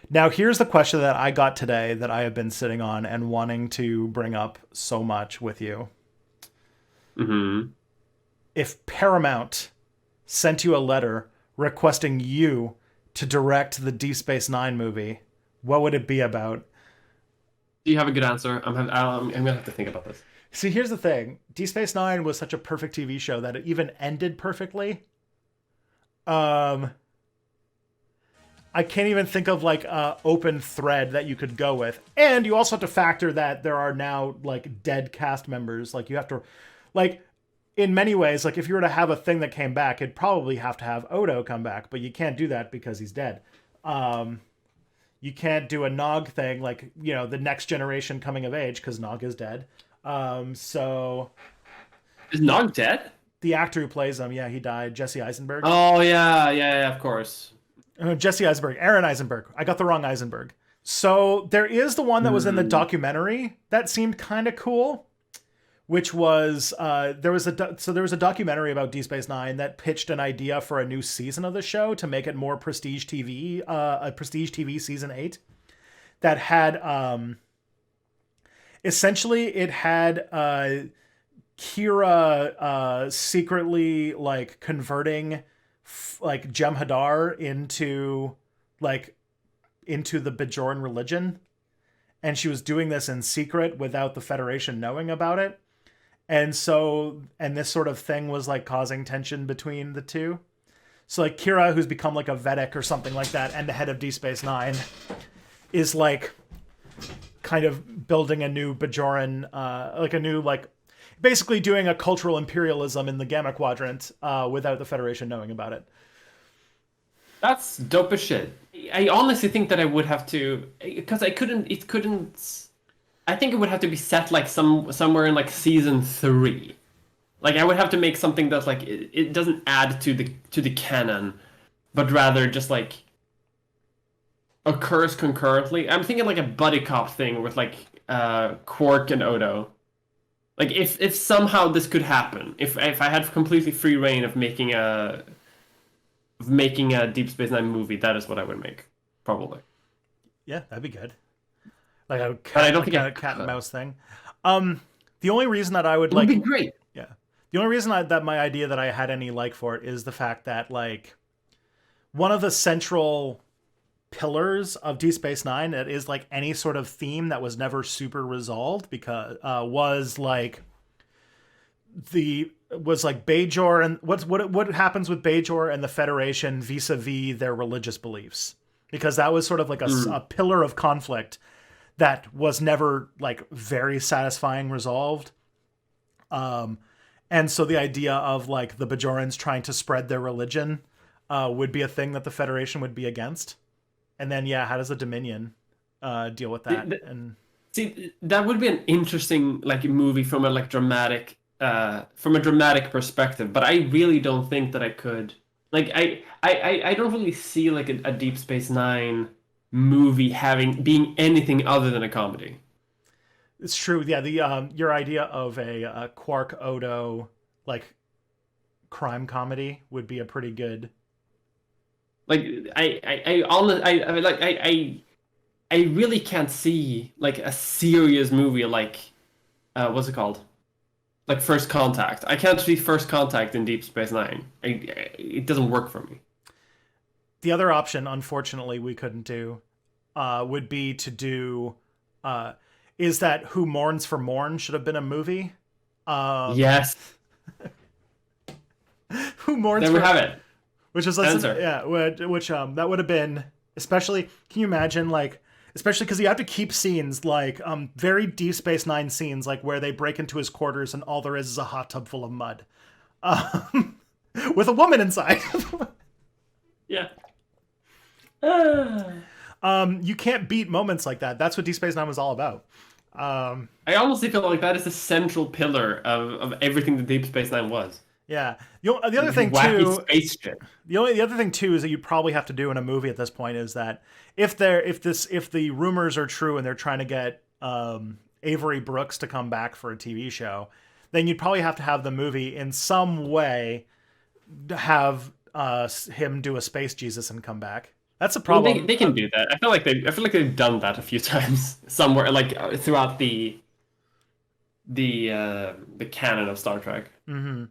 Now, here's the question that I got today that I have been sitting on and wanting to bring up so much with you. Hmm. If Paramount sent you a letter requesting you to direct the Deep Space Nine movie, what would it be about? Do you have a good answer? I'm gonna have to think about this. See, here's the thing: Deep Space Nine was such a perfect TV show that it even ended perfectly. Um, I can't even think of like a open thread that you could go with. And you also have to factor that there are now like dead cast members. Like you have to, like, in many ways, like if you were to have a thing that came back, it'd probably have to have Odo come back, but you can't do that because he's dead. Um, you can't do a Nog thing like the next generation coming of age because Nog is dead. So Is Nog dead? the actor who plays him, yeah, he died. Jesse Eisenberg. Oh yeah, of course. Jesse Eisenberg, Aaron Eisenberg. I got the wrong Eisenberg. So there is the one that was in the Hmm. documentary that seemed kind of cool, which was there was a documentary about D Space Nine that pitched an idea for a new season of the show to make it more prestige TV, a prestige TV season 8 that had essentially it had Kira secretly like converting like Jem'Hadar like into the Bajoran religion, and she was doing this in secret without the Federation knowing about it. And this sort of thing was like causing tension between the two. So like Kira, who's become like a Vedic or something like that, and the head of D Space Nine, is like kind of building a new Bajoran, like a new like basically doing a cultural imperialism in the Gamma Quadrant without the Federation knowing about it. That's dope as shit. I honestly think that I would have to, because I couldn't. It couldn't. I think it would have to be set like somewhere in like season three. Like I would have to make something that's like it doesn't add to the canon, but rather just like occurs concurrently. I'm thinking like a buddy cop thing with like Quark and Odo. Like if somehow this could happen, if I had completely free reign of making a Deep Space Nine movie, that is what I would make, probably. Yeah, that'd be good. Like a But I cat, don't like think I a cat and could. mouse thing. The only reason that I would It would like, be great. yeah, the only reason that my idea that I had any like for it is the fact that like one of the central pillars of Deep Space Nine that is like any sort of theme that was never super resolved because was like the was like Bajor and what happens with Bajor and the Federation vis-a-vis their religious beliefs, because that was sort of like a Mm. pillar of conflict that was never like very satisfying resolved. Um, and so the idea of like the Bajorans trying to spread their religion would be a thing that the Federation would be against. And then yeah, how does the Dominion deal with The- that? the- And See, that would be an interesting like movie from a like dramatic from a dramatic perspective, but I really don't think that I could. Like I don't really see like a Deep Space Nine movie having being anything other than a comedy. it's true. Yeah, the your idea of a Quark Odo like crime comedy would be a pretty good. Like I mean, like I really can't see like a serious movie like what's it called? Like First Contact. I can't see First Contact in Deep Space Nine. It doesn't work for me. The other option, unfortunately, we couldn't do would be to do uh, is that Who Mourns for Morn should have been a movie. Um, Yes, Who Mourns there we for, have it. which is listen, Answer. yeah, which that would have been especially. Can you imagine like? Especially because you have to keep scenes like very Deep Space Nine scenes, like where they break into his quarters and all there is a hot tub full of mud, um, with a woman inside. Yeah. I You can't beat moments like that. That's what Deep Space Nine was all about. honestly feel like that is the central pillar of everything the Deep Space Nine was. Yeah. The other Like thing wacky too, space shit. the other thing too is that you'd probably have to do in a movie at this point is that if the rumors are true and they're trying to get Avery Brooks to come back for a TV show, then you'd probably have to have the movie in some way have him do a space Jesus and come back. That's a I mean, problem. they can do that. I feel like they've done that a few times somewhere, like throughout the canon of Star Trek. Mm-hmm.